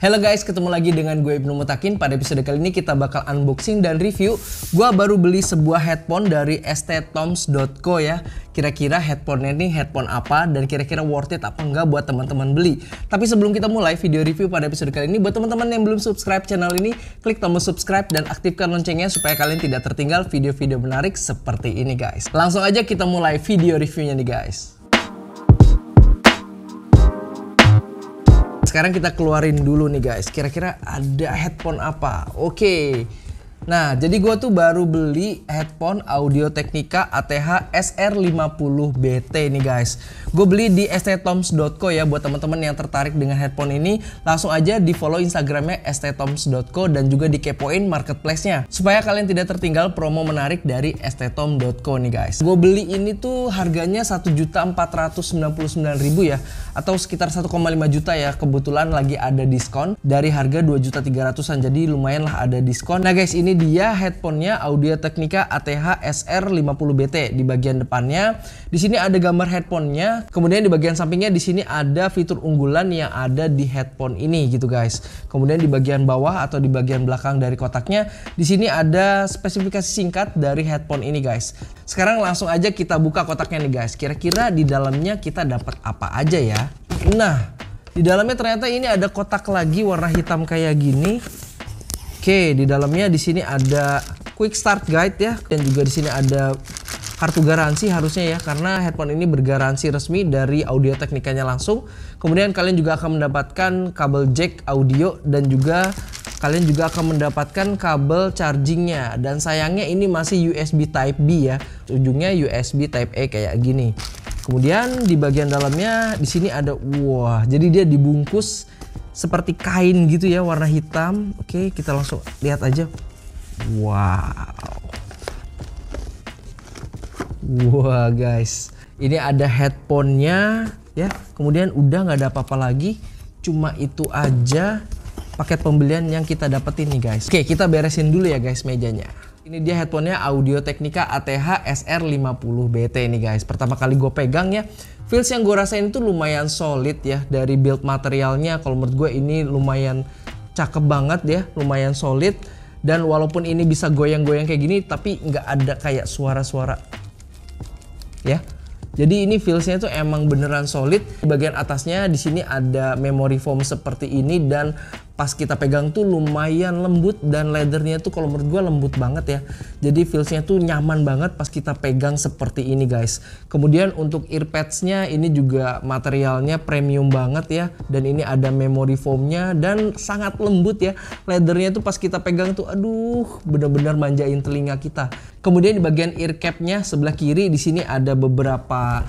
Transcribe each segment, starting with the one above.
Halo guys, ketemu lagi dengan gue Ibnu Mutakin. Pada episode kali ini kita bakal unboxing dan review. Gue baru beli sebuah headphone dari sttoms.co ya. Kira-kira headphone ini headphone apa dan kira-kira worth it apa enggak buat teman-teman beli. Tapi sebelum kita mulai video review pada episode kali ini, buat teman-teman yang belum subscribe channel ini, klik tombol subscribe dan aktifkan loncengnya supaya kalian tidak tertinggal video-video menarik seperti ini guys. Langsung aja kita mulai video reviewnya nih guys. Sekarang kita keluarin dulu nih guys, kira-kira ada headphone apa. Oke. Nah, jadi gue tuh baru beli headphone Audio-Technica ATH SR50BT nih guys. Gue beli di sttoms.co ya. Buat teman-teman yang tertarik dengan headphone ini, langsung aja di follow Instagramnya sttoms.co dan juga dikepoin marketplace-nya supaya kalian tidak tertinggal promo menarik dari sttoms.co nih guys. Gue beli ini tuh harganya 1.499.000 ya, atau sekitar 1,5 juta ya. Kebetulan lagi ada diskon dari harga 2.300.000-an, jadi lumayan lah ada diskon. Nah guys, ini dia headphonenya Audio-Technica ATH SR50BT. Di bagian depannya di sini ada gambar headphonenya, kemudian di bagian sampingnya di sini ada fitur unggulan yang ada di headphone ini gitu guys. Kemudian di bagian bawah atau di bagian belakang dari kotaknya di sini ada spesifikasi singkat dari headphone ini guys. Sekarang langsung aja kita buka kotaknya nih guys. Kira-kira di dalamnya kita dapat apa aja ya? Nah, di dalamnya ternyata ini ada kotak lagi warna hitam kayak gini. Oke, di dalamnya di sini ada quick start guide ya, dan juga di sini ada kartu garansi harusnya ya, karena headphone ini bergaransi resmi dari Audio-Technica-nya langsung. Kemudian kalian juga akan mendapatkan kabel jack audio dan juga kalian juga akan mendapatkan kabel chargingnya. Dan sayangnya ini masih USB Type B ya, ujungnya USB Type A kayak gini. Kemudian di bagian dalamnya di sini ada, wah, jadi dia dibungkus seperti kain gitu ya, warna hitam. Oke, kita langsung lihat aja. Wow. Wah guys, ini ada headphone-nya ya. Kemudian udah nggak ada apa-apa lagi. Cuma itu aja paket pembelian yang kita dapetin nih guys. Oke, kita beresin dulu ya guys mejanya. Ini dia headphonenya Audio-Technica ATH SR50BT nih guys. Pertama kali gue pegang ya, feels yang gue rasain itu lumayan solid ya. Dari build materialnya kalau menurut gue ini lumayan cakep banget ya, lumayan solid. Dan walaupun ini bisa goyang-goyang kayak gini, tapi nggak ada kayak suara-suara ya. Jadi ini feelsnya tuh emang beneran solid. Di bagian atasnya di sini ada memory foam seperti ini, dan pas kita pegang tuh lumayan lembut, dan leathernya tuh kalau menurut gue lembut banget ya. Jadi feelsnya tuh nyaman banget pas kita pegang seperti ini guys. Kemudian untuk earpadsnya ini juga materialnya premium banget ya, dan ini ada memory foamnya dan sangat lembut ya. Leathernya tuh pas kita pegang tuh aduh bener-bener manjain telinga kita. Kemudian di bagian ear capnya sebelah kiri di sini ada beberapa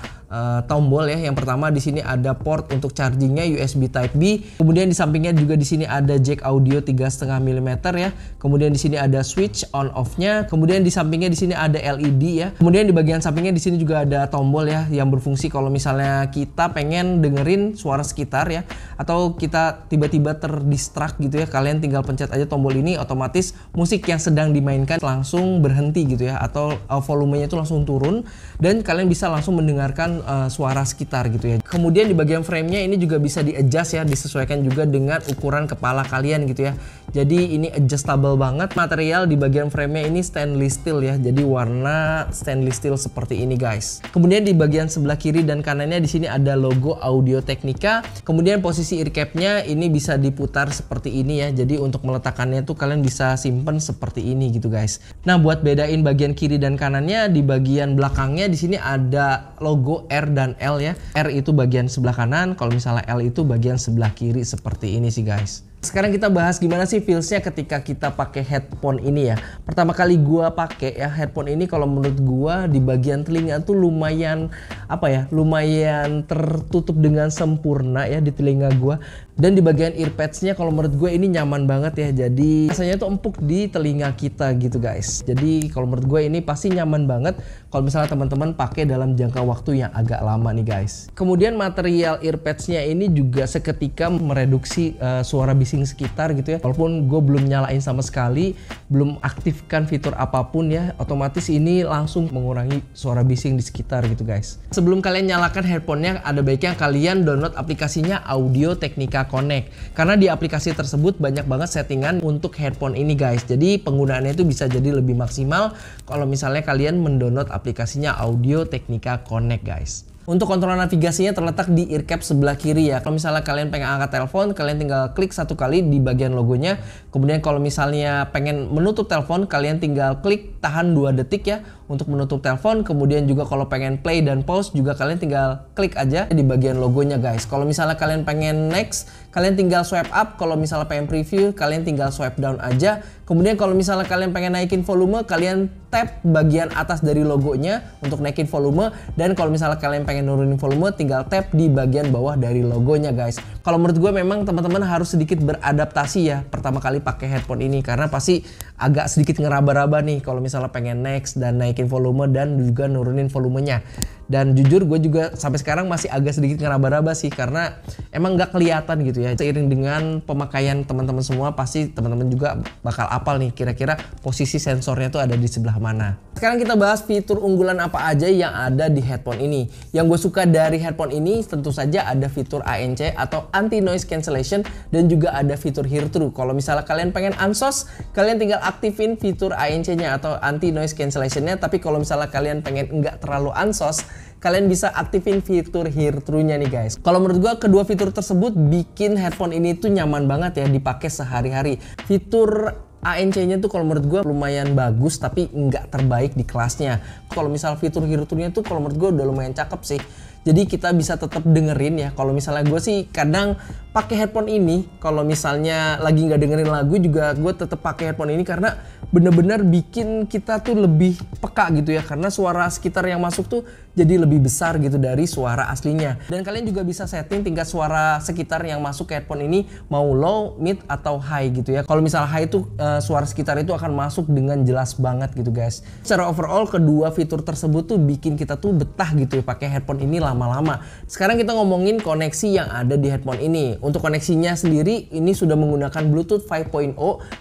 tombol ya. Yang pertama di sini ada port untuk chargingnya USB Type B. Kemudian di sampingnya juga di sini ada jack audio 3,5 mm ya. Kemudian di sini ada switch on off-nya. Kemudian di sampingnya di sini ada LED ya. Kemudian di bagian sampingnya di sini juga ada tombol ya yang berfungsi kalau misalnya kita pengen dengerin suara sekitar ya, atau kita tiba-tiba terdistract gitu ya. Kalian tinggal pencet aja tombol ini, otomatis musik yang sedang dimainkan langsung berhenti gitu ya, atau volumenya itu langsung turun dan kalian bisa langsung mendengarkan suara sekitar gitu ya. Kemudian di bagian frame-nya ini juga bisa di-adjust ya, disesuaikan juga dengan ukuran kepala kalian gitu ya. Jadi ini adjustable banget. Material di bagian frame-nya ini stainless steel ya. Jadi warna stainless steel seperti ini guys. Kemudian di bagian sebelah kiri dan kanannya di sini ada logo Audio-Technica. Kemudian posisi ear cap-nya ini bisa diputar seperti ini ya. Jadi untuk meletakkannya tuh kalian bisa simpen seperti ini gitu guys. Nah, buat bedain bagian kiri dan kanannya, di bagian belakangnya di sini ada logo R dan L ya. R itu bagian sebelah kanan, kalau misalnya L itu bagian sebelah kiri seperti ini sih guys. Sekarang kita bahas gimana sih feelsnya ketika kita pakai headphone ini ya. Pertama kali gua pakai ya headphone ini, kalau menurut gua di bagian telinga tuh lumayan apa ya, lumayan tertutup dengan sempurna ya di telinga gua. Dan di bagian earpadsnya kalau menurut gue ini nyaman banget ya. Jadi rasanya tuh empuk di telinga kita gitu guys. Jadi kalau menurut gue ini pasti nyaman banget kalau misalnya teman-teman pakai dalam jangka waktu yang agak lama nih guys. Kemudian material earpadsnya ini juga seketika mereduksi suara bising bising sekitar gitu ya. Walaupun gue belum nyalain sama sekali, belum aktifkan fitur apapun ya, otomatis ini langsung mengurangi suara bising di sekitar gitu guys. Sebelum kalian nyalakan headphone-nya, ada baiknya kalian download aplikasinya Audio Technica Connect. Karena di aplikasi tersebut banyak banget settingan untuk headphone ini guys. Jadi penggunaannya itu bisa jadi lebih maksimal kalau misalnya kalian mendownload aplikasinya Audio Technica Connect guys. Untuk kontrol navigasinya terletak di ear cap sebelah kiri ya. Kalau misalnya kalian pengen angkat telepon, kalian tinggal klik satu kali di bagian logonya. Kemudian kalau misalnya pengen menutup telepon, kalian tinggal klik tahan 2 detik ya untuk menutup telepon. Kemudian juga kalau pengen play dan pause juga kalian tinggal klik aja di bagian logonya guys. Kalau misalnya kalian pengen next, kalian tinggal swipe up. Kalau misalnya pengen preview, kalian tinggal swipe down aja. Kemudian kalau misalnya kalian pengen naikin volume, kalian tap bagian atas dari logonya untuk naikin volume. Dan kalau misalnya kalian pengen nurunin volume, tinggal tap di bagian bawah dari logonya guys. Kalau menurut gue memang teman-teman harus sedikit beradaptasi ya pertama kali pakai headphone ini, karena pasti agak sedikit ngeraba-raba nih kalau misalnya pengen next dan naikin volume dan juga nurunin volumenya. Dan jujur gue juga sampai sekarang masih agak sedikit ngeraba-raba sih, karena emang nggak kelihatan gitu ya. Seiring dengan pemakaian teman-teman semua, pasti teman-teman juga bakal apal nih kira-kira posisi sensornya tuh ada di sebelah mana. Sekarang kita bahas fitur unggulan apa aja yang ada di headphone ini. Yang gue suka dari headphone ini tentu saja ada fitur ANC atau anti noise cancellation, dan juga ada fitur hear true. Kalau misalnya kalian pengen unsos, kalian tinggal aktifin fitur ANC-nya atau anti noise cancellation-nya. Tapi kalau misalnya kalian pengen nggak terlalu unsos, kalian bisa aktifin fitur hear true-nya nih guys. Kalau menurut gua kedua fitur tersebut bikin headphone ini tuh nyaman banget ya dipakai sehari-hari. Fitur ANC-nya tuh kalau menurut gua lumayan bagus tapi nggak terbaik di kelasnya. Kalau misal fitur hear true-nya tuh kalau menurut gua udah lumayan cakep sih. Jadi kita bisa tetap dengerin ya. Kalau misalnya gue sih kadang pakai headphone ini, kalau misalnya lagi nggak dengerin lagu juga gue tetap pakai headphone ini, karena bener-bener bikin kita tuh lebih peka gitu ya, karena suara sekitar yang masuk tuh jadi lebih besar gitu dari suara aslinya. Dan kalian juga bisa setting tingkat suara sekitar yang masuk ke headphone ini mau low, mid, atau high gitu ya. Kalau misalnya high tuh suara sekitar itu akan masuk dengan jelas banget gitu guys. Secara overall kedua fitur tersebut tuh bikin kita tuh betah gitu ya pakai headphone ini lama-lama. Sekarang kita ngomongin koneksi yang ada di headphone ini. Untuk koneksinya sendiri ini sudah menggunakan Bluetooth 5.0.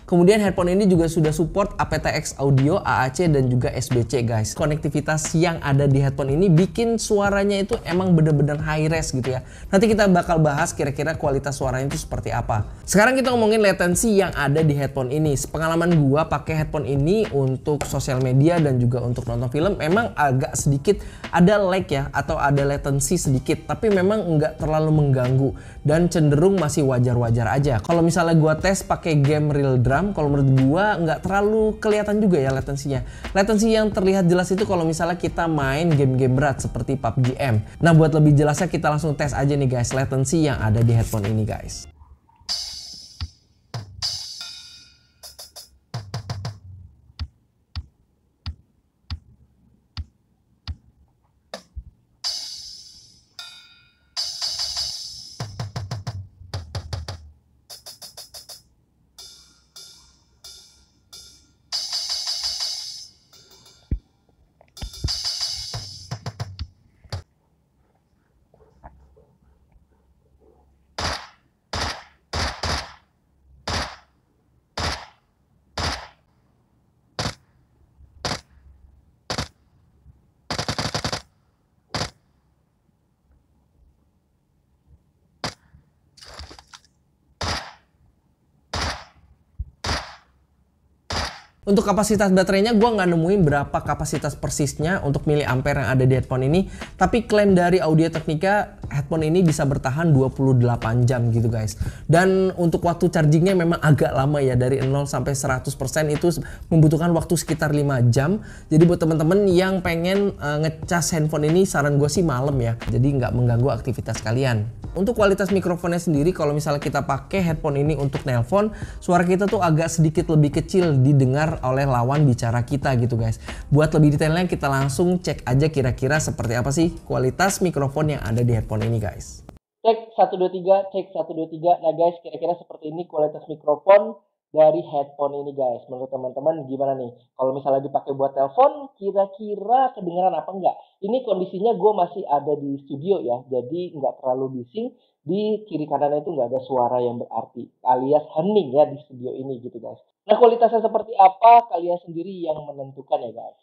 Kemudian headphone ini juga sudah support aptX audio, AAC, dan juga SBC guys. Konektivitas yang ada di headphone ini bikin suaranya itu emang bener-bener high res gitu ya. Nanti kita bakal bahas kira-kira kualitas suaranya itu seperti apa. Sekarang kita ngomongin latency yang ada di headphone ini. Sepengalaman gua pakai headphone ini untuk sosial media dan juga untuk nonton film, memang agak sedikit ada lag ya, atau ada latency sedikit, tapi memang nggak terlalu mengganggu dan cenderung masih wajar-wajar aja. Kalau misalnya gua tes pakai game real drum, kalau menurut gua nggak terlalu kelihatan juga ya latensinya. Latensi yang terlihat jelas itu kalau misalnya kita main game-game berat seperti PUBG M. Nah, buat lebih jelasnya kita langsung tes aja nih guys latensi yang ada di headphone ini guys. Untuk kapasitas baterainya gue nggak nemuin berapa kapasitas persisnya untuk miliampere yang ada di headphone ini. Tapi klaim dari Audio Technica, headphone ini bisa bertahan 28 jam gitu guys. Dan untuk waktu chargingnya memang agak lama ya, dari 0 sampai 100% itu membutuhkan waktu sekitar 5 jam. Jadi buat teman-teman yang pengen ngecas handphone ini, saran gue sih malam ya. Jadi nggak mengganggu aktivitas kalian. Untuk kualitas mikrofonnya sendiri, kalau misalnya kita pakai headphone ini untuk nelpon, suara kita tuh agak sedikit lebih kecil didengar oleh lawan bicara kita gitu guys. Buat lebih detailnya kita langsung cek aja kira-kira seperti apa sih kualitas mikrofon yang ada di headphone ini guys. Cek 1 2 3, cek 1 2 3. Nah guys, kira-kira seperti ini kualitas mikrofon dari headphone ini guys. Menurut teman-teman gimana nih? Kalau misalnya dipakai buat telepon, kira-kira kedengeran apa enggak? Ini kondisinya gue masih ada di studio ya, jadi nggak terlalu bising. Di kiri kanannya itu nggak ada suara yang berarti, alias hening ya di studio ini gitu guys. Nah kualitasnya seperti apa, kalian sendiri yang menentukan ya guys.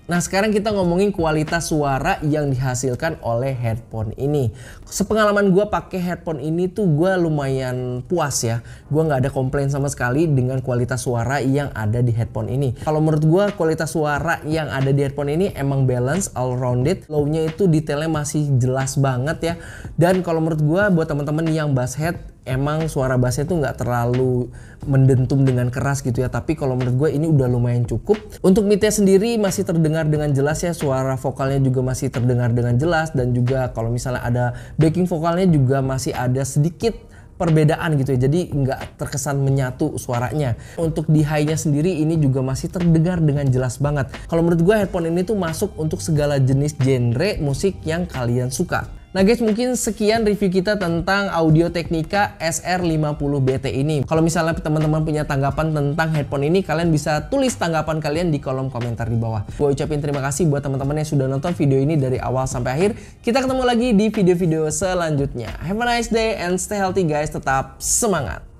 Nah sekarang kita ngomongin kualitas suara yang dihasilkan oleh headphone ini. Sepengalaman gue pakai headphone ini tuh gue lumayan puas ya. Gue nggak ada komplain sama sekali dengan kualitas suara yang ada di headphone ini. Kalau menurut gue kualitas suara yang ada di headphone ini emang balance, all rounded. Low-nya itu detailnya masih jelas banget ya. Dan kalau menurut gue buat teman-teman yang bass head, emang suara bassnya tuh nggak terlalu mendentum dengan keras gitu ya, tapi kalau menurut gue ini udah lumayan cukup. Untuk mid-nya sendiri masih terdengar dengan jelas ya, suara vokalnya juga masih terdengar dengan jelas, dan juga kalau misalnya ada backing vokalnya juga masih ada sedikit perbedaan gitu ya, jadi nggak terkesan menyatu suaranya. Untuk di high-nya sendiri ini juga masih terdengar dengan jelas banget. Kalau menurut gue headphone ini tuh masuk untuk segala jenis genre musik yang kalian suka. Nah guys, mungkin sekian review kita tentang Audio Technica SR50BT ini. Kalau misalnya teman-teman punya tanggapan tentang headphone ini, kalian bisa tulis tanggapan kalian di kolom komentar di bawah. Gue ucapin terima kasih buat teman-teman yang sudah nonton video ini dari awal sampai akhir. Kita ketemu lagi di video-video selanjutnya. Have a nice day and stay healthy guys, tetap semangat!